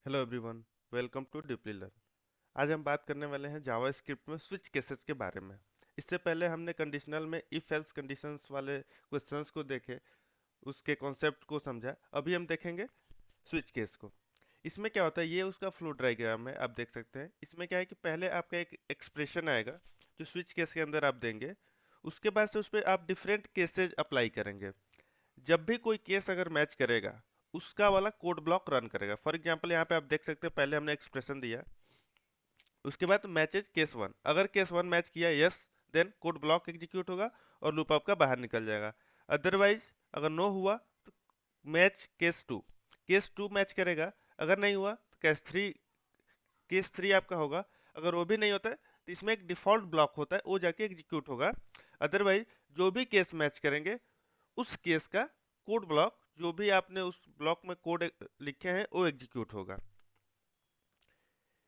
Hello everyone, welcome to deeply learn. आज हम बात करने वाले हैं जावा स्क्रिप्ट में स्विच केसेस के बारे में। इससे पहले हमने कंडीशनल में इफ एल्स कंडीशंस वाले क्वेश्चंस को देखे, उसके कॉन्सेप्ट को समझा। अभी हम देखेंगे स्विच केस को। इसमें क्या होता है, ये उसका फ्लो डायग्राम है, आप देख सकते हैं। इसमें क्या है कि पहले आपका एक एक्सप्रेशन आएगा जो स्विच केस के अंदर आप देंगे। उसके बाद से उस पर आप डिफरेंट केसेज अप्लाई करेंगे। जब भी कोई केस अगर मैच करेगा, उसका वाला कोड ब्लॉक रन करेगा। फॉर एग्जांपल यहाँ पे आप देख सकते हैं, पहले हमने एक्सप्रेशन दिया, उसके बाद मैचेज केस वन। अगर केस वन मैच किया, yes, then code block execute होगा और लूप आपका बाहर निकल जाएगा। अदरवाइज अगर नो हुआ तो मैच केस टू मैच करेगा। अगर नहीं हुआ तो केस थ्री आपका होगा। अगर वो भी नहीं होता है तो इसमें एक डिफॉल्ट ब्लॉक होता है, वो जाके एग्जीक्यूट होगा। अदरवाइज जो भी केस मैच करेंगे, उस केस का कोड ब्लॉक, जो भी आपने उस ब्लॉक में कोड लिखे हैं, वो एग्जीक्यूट होगा।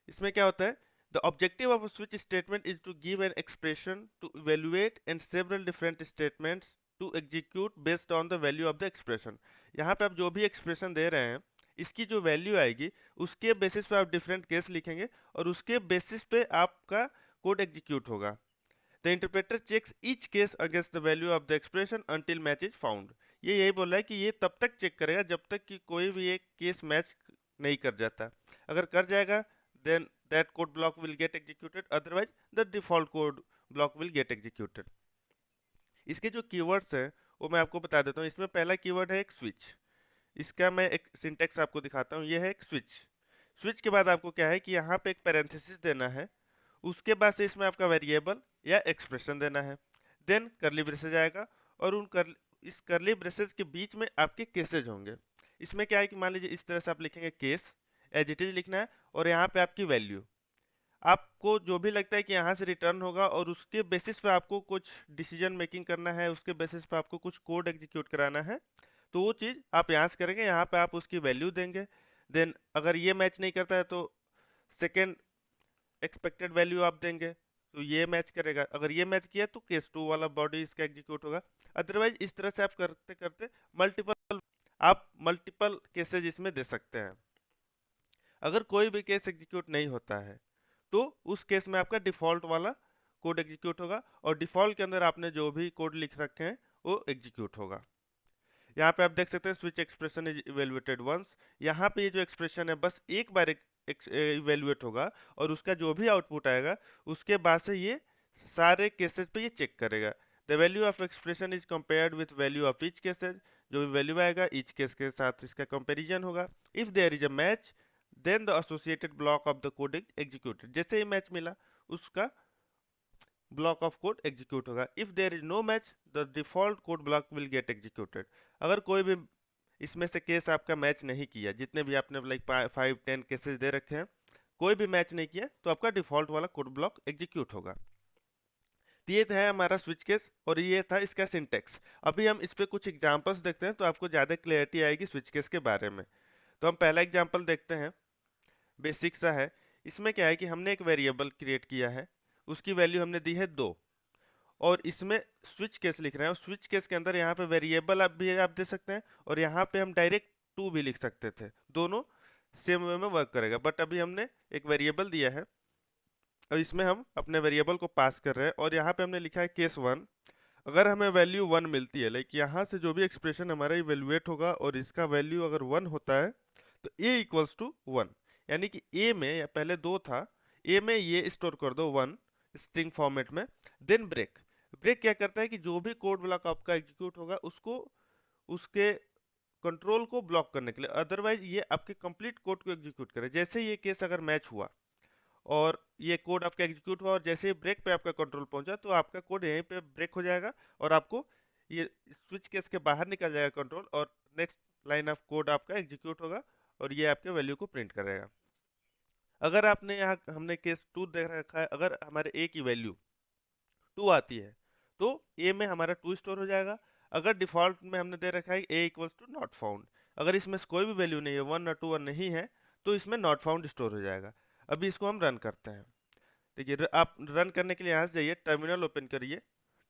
इसमें क्या होता है, the objective of switch statement is to give an expression to evaluate and several different statements to execute based on the value of the expression. यहाँ पे आप जो भी एक्सप्रेशन दे रहे हैं, इसकी जो वैल्यू आएगी, उसके बेसिस पे आप डिफरेंट केस लिखेंगे और उसके बेसिस पे आपका कोड एग्जीक्यूट होगा। The interpreter checks each case against the value of the expression until match is found। ये यही बोल रहा है कि ये तब तक चेक करेगा जब तक कि कोई भी एक केस मैच नहीं कर जाता। अगर कर जाएगा, then that code block will get executed, otherwise the default code block will get executed। इसके जो कीवर्ड्स हैं वो मैं आपको बता देता हूँ। इसमें पहला कीवर्ड है एक स्विच। इसका मैं एक सिंटेक्स आपको दिखाता हूँ। ये है एक स्विच। स्विच के बाद आपको क्या है कि यहाँ पे एक पैरेंथेसिस देना है। उसके बाद से इसमें आपका वेरिएबल या एक्सप्रेशन देना है। देन करली ब्रेसेज आएगा और इस करली ब्रेसेज के बीच में आपके केसेज होंगे। इसमें क्या है कि मान लीजिए इस तरह से आप लिखेंगे केस, एज इट इज लिखना है, और यहाँ पे आपकी वैल्यू। आपको जो भी लगता है कि यहाँ से रिटर्न होगा और उसके बेसिस पे आपको कुछ डिसीजन मेकिंग करना है, उसके बेसिस पे आपको कुछ कोड एग्जीक्यूट कराना है, तो वो चीज़ आप यहाँ से करेंगे। यहाँ पे आप उसकी वैल्यू देंगे। देन अगर ये मैच नहीं करता है तो सेकेंड एक्सपेक्टेड वैल्यू आप देंगे, तो ये मैच करेगा। अगर ये मैच किया तो केस टू वाला बॉडी इसका एग्जीक्यूट होगा। अदरवाइज इस तरह से आप करते करते मल्टीपल केसेज इसमें दे सकते हैं। अगर कोई भी केस एग्जीक्यूट नहीं होता है तो उस केस में आपका डिफॉल्ट वाला कोड एग्जीक्यूट होगा और डिफॉल्ट के अंदर आपने जो भी कोड लिख रखे हैं वो एग्जीक्यूट होगा। यहाँ पे आप देख सकते हैं switch expression is evaluated once. यहाँ पे ये जो एक्सप्रेशन है बस एक बार इवेल्युएट होगा और उसका जो भी आउटपुट आएगा उसके बाद से ये सारे केसेस पे ये चेक करेगा। The value of expression is compared with value of each cases. जो भी वैल्यू आएगा ईच केस के साथ इसका कंपेरिजन होगा। If there is a match, then the associated block of the code is executed. जैसे ही मैच मिला, उसका ब्लॉक ऑफ कोड एग्जीक्यूट होगा। If there is no match, the default code block will get executed. अगर कोई भी इसमें से केस आपका मैच नहीं किया, जितने भी आपने लाइक 5-10 केसेस दे रखे हैं, कोई भी मैच नहीं किया, तो आपका डिफॉल्ट वाला कोड ब्लॉक एग्जीक्यूट होगा। तो ये है हमारा स्विच केस और ये था इसका सिंटेक्स। अभी हम इस पे कुछ एग्जांपल्स देखते हैं तो आपको ज़्यादा क्लियरिटी आएगी स्विच केस के बारे में। तो हम पहला एग्जांपल देखते हैं, बेसिक सा है। इसमें क्या है कि हमने एक वेरिएबल क्रिएट किया है, उसकी वैल्यू हमने दी है 2, और इसमें स्विच केस लिख रहे हैं। और स्विच केस के अंदर यहाँ पे वेरिएबल आप दे सकते हैं और यहाँ पे हम डायरेक्ट टू भी लिख सकते थे। दोनों सेम वे में वर्क करेगा, बट अभी हमने एक वेरिएबल दिया है और इसमें हम अपने वेरिएबल को पास कर रहे हैं और यहाँ पे हमने लिखा है केस वन। अगर हमें वैल्यू 1 मिलती है, लाइक यहाँ से जो भी एक्सप्रेशन हमारा इवेल्युएट होगा और इसका वैल्यू अगर 1 होता है, तो a इक्वल्स टू 1। यानी कि a में, या पहले 2 था, a में ये स्टोर कर दो 1 स्ट्रिंग फॉर्मेट में। Then break. ब्रेक क्या करता है कि जो भी कोड ब्लॉक आपका एग्जीक्यूट होगा उसको, उसके कंट्रोल को ब्लॉक करने के लिए, अदरवाइज ये आपके कंप्लीट कोड को एग्जीक्यूट करे। जैसे ये केस अगर मैच हुआ और ये कोड आपका एग्जीक्यूट हुआ और जैसे ही ब्रेक पे आपका कंट्रोल पहुंचा, तो आपका कोड यहीं पे ब्रेक हो जाएगा और आपको ये स्विच केस के बाहर निकल जाएगा कंट्रोल, और नेक्स्ट लाइन ऑफ कोड आपका एग्जीक्यूट होगा और ये आपके वैल्यू को प्रिंट करेगा। अगर आपने यहाँ, हमने केस 2 देख रखा है, अगर हमारे ए की वैल्यू 2 आती है तो ए में हमारा 2 स्टोर हो जाएगा। अगर डिफॉल्ट में हमने दे रखा है ए इक्वल्स टू नॉट फाउंड, अगर इसमें से कोई भी वैल्यू नहीं है, 1 और 2 और नहीं है, तो इसमें नॉट फाउंड स्टोर हो जाएगा। अभी इसको हम रन करते हैं। देखिए, आप रन करने के लिए यहाँ से जाइए, टर्मिनल ओपन करिए।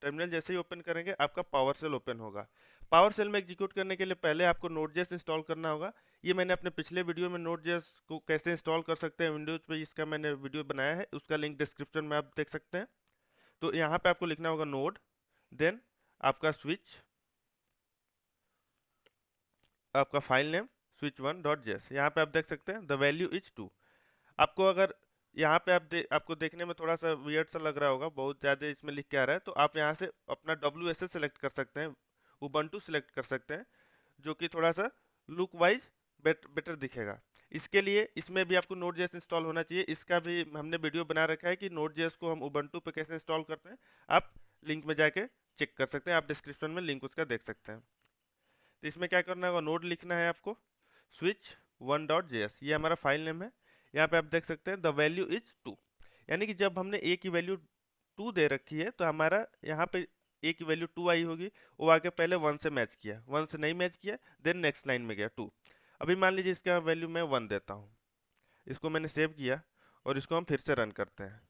टर्मिनल जैसे ही ओपन करेंगे आपका पावर सेल ओपन होगा। पावर सेल में एग्जीक्यूट करने के लिए पहले आपको नोड.जेएस इंस्टॉल करना होगा। ये मैंने अपने पिछले वीडियो में नोड.जेएस को कैसे इंस्टॉल कर सकते हैं विंडोज पे, इसका मैंने वीडियो बनाया है, उसका लिंक डिस्क्रिप्शन में आप देख सकते हैं। तो यहाँ पे आपको लिखना होगा नोड, देन आपका स्विच, आपका फाइल नेम switch1.js। यहाँ पे आप देख सकते हैं द वैल्यू इज 2। आपको अगर यहाँ पे आपको देखने में थोड़ा सा वियर्ड सा लग रहा होगा, बहुत ज़्यादा इसमें लिख के आ रहा है, तो आप यहाँ से अपना WSS सेलेक्ट कर सकते हैं, उबंटू सेलेक्ट कर सकते हैं, जो कि थोड़ा सा लुक वाइज बेटर दिखेगा। इसके लिए इसमें भी आपको नोड.जेएस इंस्टॉल होना चाहिए। इसका भी हमने वीडियो बना रखा है कि नोड.जेएस को हम उबंटू पे कैसे इंस्टॉल करते हैं, आप लिंक में जाके चेक कर सकते हैं, आप डिस्क्रिप्शन में लिंक उसका देख सकते हैं। तो इसमें क्या करना होगा, नोड लिखना है आपको, switch1.js, ये हमारा फाइल नेम है। यहाँ पे आप देख सकते हैं द वैल्यू इज 2, यानी कि जब हमने a की वैल्यू 2 दे रखी है तो हमारा यहाँ पे a की वैल्यू 2 आई होगी, वो आगे पहले 1 से मैच किया, 1 से नहीं मैच किया, देन नेक्स्ट लाइन में गया 2। अभी मान लीजिए इसका वैल्यू मैं 1 देता हूँ, इसको मैंने सेव किया और इसको हम फिर से रन करते हैं।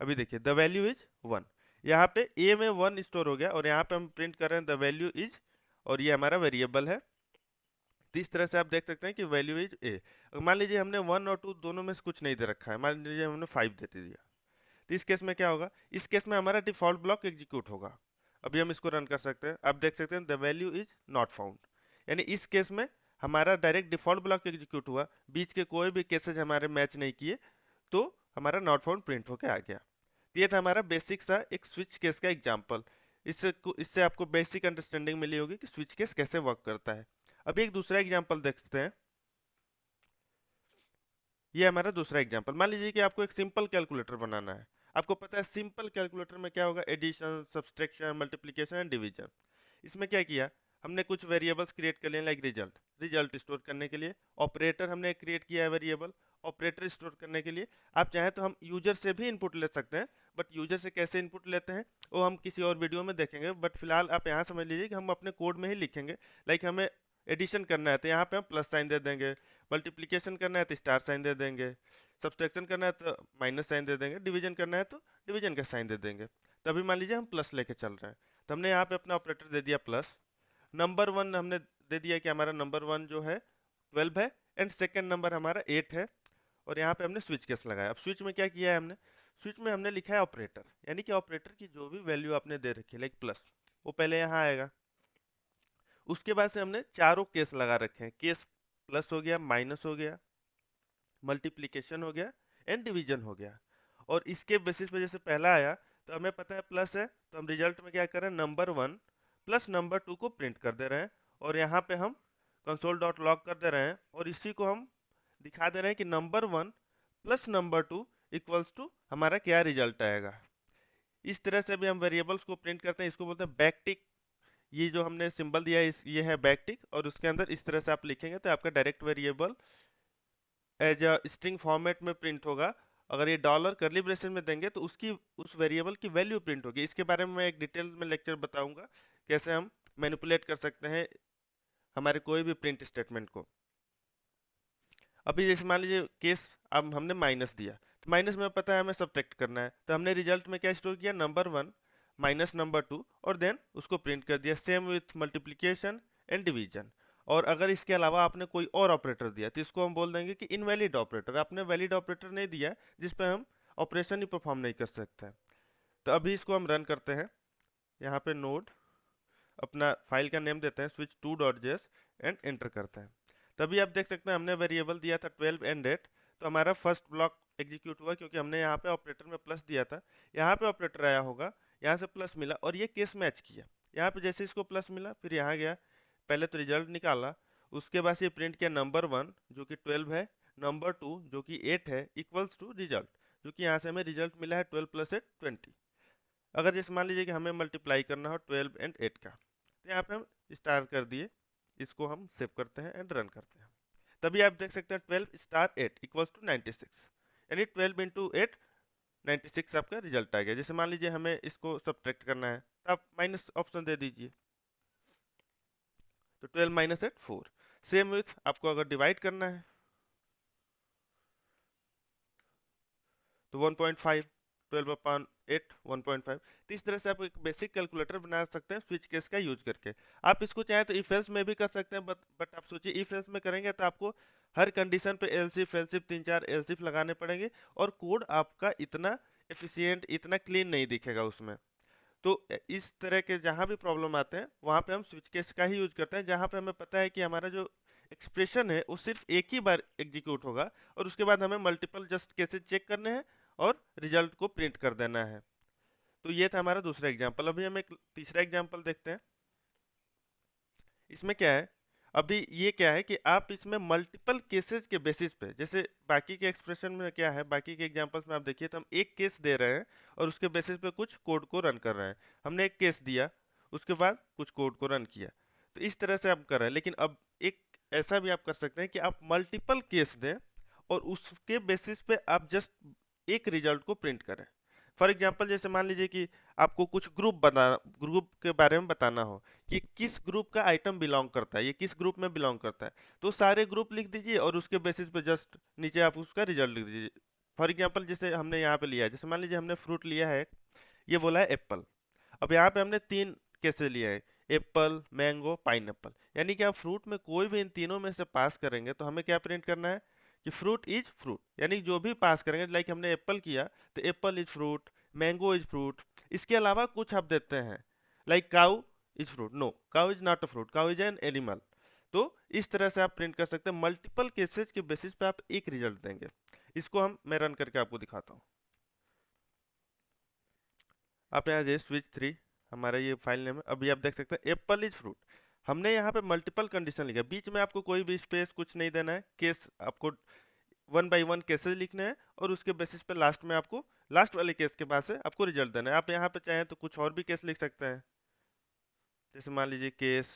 अभी देखिए द वैल्यू इज 1, यहाँ पे a में 1 स्टोर हो गया और यहाँ पे हम प्रिंट कर रहे हैं द वैल्यू इज, और ये हमारा वेरिएबल है। तो इस तरह से आप देख सकते हैं कि वैल्यू इज ए। मान लीजिए हमने 1 और 2 दोनों में से कुछ नहीं दे रखा है, मान लीजिए हमने 5 दे दिया, तो इस केस में क्या होगा, इस केस में हमारा डिफॉल्ट ब्लॉक एग्जीक्यूट होगा। अभी हम इसको रन कर सकते हैं, आप देख सकते हैं the value is not found, यानी इस केस में हमारा डायरेक्ट डिफॉल्ट ब्लॉक एग्जीक्यूट हुआ, बीच के कोई भी केसेज हमारे मैच नहीं किए, तो हमारा नॉट फाउंड प्रिंट होके आ गया। ये था हमारा बेसिक सा एक स्विच केस का एग्जाम्पल। इससे आपको बेसिक अंडरस्टैंडिंग मिली होगी कि स्विच केस कैसे वर्क करता है। अभी एक दूसरा एग्जाम्पल देखते हैं। ये हमारा दूसरा एग्जाम्पल, मान लीजिए कि आपको एक सिंपल कैलकुलेटर बनाना है। आपको पता है सिंपल कैलकुलेटर में क्या होगा, addition, subtraction, multiplication and division. इसमें क्या किया, हमने कुछ वेरिएबल्स क्रिएट कर लिए, लाइक रिजल्ट स्टोर करने के लिए। ऑपरेटर हमने क्रिएट किया है वेरिएबल, ऑपरेटर स्टोर करने के लिए। आप चाहें तो हम यूजर से भी इनपुट ले सकते हैं, बट यूजर से कैसे इनपुट लेते हैं वो हम किसी और वीडियो में देखेंगे। बट फिलहाल आप यहाँ समझ लीजिए कि हम अपने कोड में ही लिखेंगे। लाइक हमें एडिशन करना है तो यहाँ पे हम प्लस साइन दे देंगे, मल्टीप्लिकेशन करना है तो स्टार साइन दे देंगे, सब्सट्रैक्शन करना है तो माइनस साइन दे देंगे, डिवीजन करना है तो डिवीजन का साइन दे देंगे। तो अभी मान लीजिए हम प्लस लेके चल रहे हैं, तो हमने यहाँ पे अपना ऑपरेटर दे दिया प्लस। नंबर 1 हमने दे दिया कि हमारा नंबर 1 जो है 12 है, एंड सेकेंड नंबर हमारा 8 है, और यहाँ पे हमने स्विच केस लगाया। अब स्विच में क्या किया है हमने, स्विच में हमने लिखा है ऑपरेटर, यानी कि ऑपरेटर की जो भी वैल्यू आपने दे रखी है लाइक प्लस, वो पहले यहाँ आएगा। उसके बाद से हमने चारों केस लगा रखे हैं, केस प्लस हो गया, माइनस हो गया, मल्टीप्लिकेशन हो गया एंड डिवीजन हो गया। और इसके बेसिस पे जैसे पहला आया तो हमें पता है प्लस है, तो हम रिजल्ट में क्या कर रहे हैं, नंबर 1 प्लस नंबर 2 को प्रिंट कर दे रहे हैं, और यहाँ पे हम कंसोल डॉट लॉग कर दे रहे हैं, और इसी को हम दिखा दे रहे हैं कि number 1 plus number 2 equals to हमारा क्या रिजल्ट आएगा। इस तरह से भी हम वेरिएबल्स को प्रिंट करते हैं, इसको बोलते हैं बैक टिक। ये जो हमने सिंबल दिया है ये है बैक टिक, और उसके अंदर इस तरह से आप लिखेंगे तो आपका direct variable as a string format में प्रिंट होगा। अगर ये डॉलर कर्ली ब्रेसेस में देंगे तो उस वेरिएबल की वैल्यू प्रिंट होगी। इसके बारे में मैं एक डिटेल में लेक्चर बताऊंगा कैसे हम मैनिपुलेट कर सकते हैं हमारे कोई भी प्रिंट स्टेटमेंट को। अभी जैसे मान लीजिए केस अब हमने माइनस दिया, तो माइनस में पता है हमें सब्ट्रैक्ट करना है, तो हमने रिजल्ट में क्या स्टोर किया, नंबर 1 माइनस नंबर 2, और देन उसको प्रिंट कर दिया। Same with multiplication and division. और अगर इसके अलावा आपने कोई और ऑपरेटर दिया तो इसको हम बोल देंगे कि इनवैलिड ऑपरेटर, आपने वैलिड ऑपरेटर नहीं दिया जिस पे हम ऑपरेशन ही परफॉर्म नहीं कर सकते। तो अभी इसको हम रन करते हैं, यहाँ पे नोड अपना फाइल का नेम देते हैं switch2.js एंड एंटर करते हैं। तभी आप देख सकते हैं हमने वेरिएबल दिया था 12 एंड 8, तो हमारा फर्स्ट ब्लॉक एग्जीक्यूट हुआ क्योंकि हमने यहाँ पे ऑपरेटर में प्लस दिया था। यहाँ पे ऑपरेटर आया होगा, यहाँ से प्लस मिला और ये केस मैच किया। यहाँ पे जैसे इसको प्लस मिला फिर यहाँ गया, पहले तो रिजल्ट निकाला, उसके बाद ये प्रिंट किया नंबर 1 जो कि 12 है, नंबर 2 जो कि 8 है, इक्वल्स टू रिजल्ट, जो कि यहाँ से हमें रिजल्ट मिला है 12 प्लस 8 20। अगर जैसे मान लीजिए कि हमें मल्टीप्लाई करना हो 12 एंड 8 का, तो यहाँ पे हम स्टार कर दिए, इसको हम सेव करते हैं एंड रन करते हैं। तभी आप देख सकते हैं 12 स्टार 8 इक्वल्स टू 96, यानी 12 इंटू 8 96 आपका रिजल्ट आ गया। जैसे मान लीजिए हमें इसको सब्ट्रैक्ट करना है तो आप माइनस ऑप्शन दे दीजिए, तो 12 माइनस 8 4। सेम विथ आपको अगर डिवाइड करना है तो 1.5, 12 अपॉन 8 1.5। तो इस तरह से आप एक बेसिक कैलकुलेटर बना सकते हैं स्विच केस का यूज करके। आप इसको चाहें तो इफ एल्स में भी कर सकते हैं, बट आप सोचिए इफ एल्स में करेंगे तो आपको हर कंडीशन पे एल्स इफ 3-4 एल्स इफ लगाने पड़ेंगे, और कोड आपका इतना एफिशिएंट, इतना क्लीन नहीं दिखेगा उसमें। तो इस तरह के जहां भी प्रॉब्लम आते हैं वहां पे हम स्विच केस का ही यूज करते हैं, जहां पे हमें पता है कि हमारा जो एक्सप्रेशन है वो सिर्फ एक ही बार एग्जीक्यूट होगा, और उसके बाद हमें मल्टीपल जस्ट केसेस चेक करने हैं और रिजल्ट को प्रिंट कर देना है। तो ये था हमारा दूसरा एग्जाम्पल। अभी हम एक तीसरा एग्जाम्पल देखते हैं। इसमें क्या है, अभी ये क्या है कि आप इसमें मल्टीपल केसेस के बेसिस पे, जैसे बाकी के एक्सप्रेशन में क्या है, बाकी के एग्जांपल्स में आप देखिए तो हम एक केस दे रहे हैं और उसके बेसिस पे कुछ कोड को रन कर रहे हैं। हमने एक केस दिया, उसके बाद कुछ कोड को रन किया, तो इस तरह से आप कर रहे हैं। लेकिन अब एक ऐसा भी आप कर सकते हैं कि आप मल्टीपल केस दें और उसके बेसिस पे आप जस्ट एक रिजल्ट को प्रिंट करें। फॉर एग्जाम्पल जैसे मान लीजिए कि आपको कुछ ग्रुप के बारे में बताना हो कि किस ग्रुप का आइटम बिलोंग करता है, ये किस ग्रुप में बिलोंग करता है, तो सारे ग्रुप लिख दीजिए और उसके बेसिस पे जस्ट नीचे आप उसका रिजल्ट लिख दीजिए। फॉर एग्जाम्पल जैसे हमने यहाँ पे लिया है, जैसे मान लीजिए हमने फ्रूट लिया है, ये बोला है एप्पल। अब यहाँ पे हमने 3 कैसे लिया है, एप्पल, मैंगो, पाइनएप्पल, यानी कि आप फ्रूट में कोई भी इन तीनों में से पास करेंगे तो हमें क्या प्रिंट करना है कि फ्रूट इज फ्रूट, यानी जो भी पास करेंगे, लाइक हमने एप्पल किया तो apple is fruit, mango is fruit. इसके अलावा कुछ आप देते हैं like cow is fruit, no cow is not a fruit, cow is an animal. तो इस तरह से आप प्रिंट कर सकते हैं, मल्टीपल केसेस के बेसिस पे आप एक रिजल्ट देंगे। इसको मैं रन करके आपको दिखाता हूँ। आप यहाँ जाइए स्विच 3, हमारा ये फाइल नेम है। अभी आप देख सकते हैं एप्पल इज फ्रूट। हमने यहाँ पे मल्टीपल कंडीशन लिखा, बीच में आपको कोई भी स्पेस कुछ नहीं देना है, केस आपको 1 बाई 1 केसेस लिखने हैं और उसके बेसिस पे लास्ट में आपको लास्ट वाले केस के बाद से आपको रिजल्ट देना है। आप यहाँ पे चाहें तो कुछ और भी केस लिख सकते हैं, जैसे मान लीजिए केस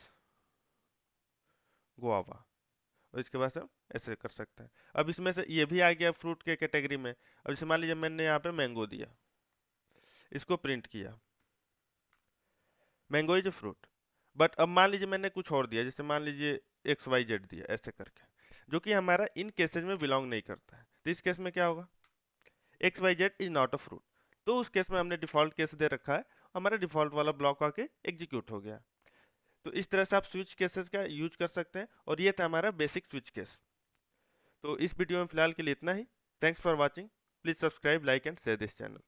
गुआवा, और इसके बाद से हम ऐसे कर सकते हैं। अब इसमें से ये भी आ गया फ्रूट के कैटेगरी में। अब जैसे मान लीजिए मैंने यहाँ पे मैंगो दिया, इसको प्रिंट किया, mango is a fruit. But अब मान लीजिए मैंने कुछ और दिया, जैसे मान लीजिए XYZ दिया, ऐसे करके, जो कि हमारा इन केसेज में बिलोंग नहीं करता है। तो इस केस में क्या होगा, XYZ is not a fruit. तो उस केस में हमने डिफॉल्ट केस दे रखा है, हमारा डिफॉल्ट वाला ब्लॉक आके एग्जीक्यूट हो गया। तो इस तरह से आप स्विच केसेस का यूज कर सकते हैं, और ये था हमारा बेसिक स्विच केस। तो इस वीडियो में फिलहाल के लिए इतना ही। Thanks for watching. Please subscribe, like and share this channel.